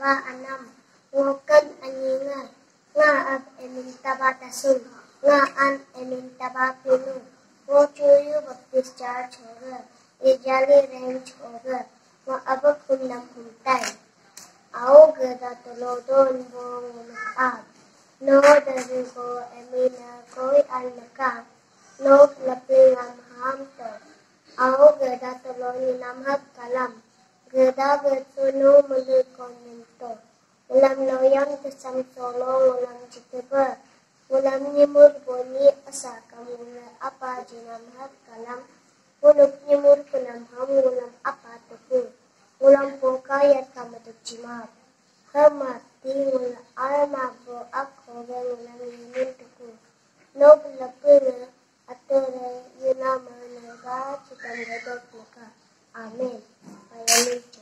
taba anam, ngokan anyinga, nga ab emin taba tasun, nga an emin taba pinu, ngo chuyu baptis charge hoga, ye jali range hoga, ngo abak hundam humtai. Ao gada tolo don bo ngumab, no dari bo emina koi al nakam, no laping am ham to. Ao gada tolo ni namhab kalam, gada bertunu mulut konento. Ulam loyang kesam solo ulam citeba, ulam nyemur boni asa kamula apa jinamhab kalam, uluk nyemur penamham ulam apa tuku. Ulam poka yat kamatuk cimab. Hamati ulam almabo akho ulam nyemur tuku. No belapuna atura yunama naga citam gadok muka. Amin. Ayamin.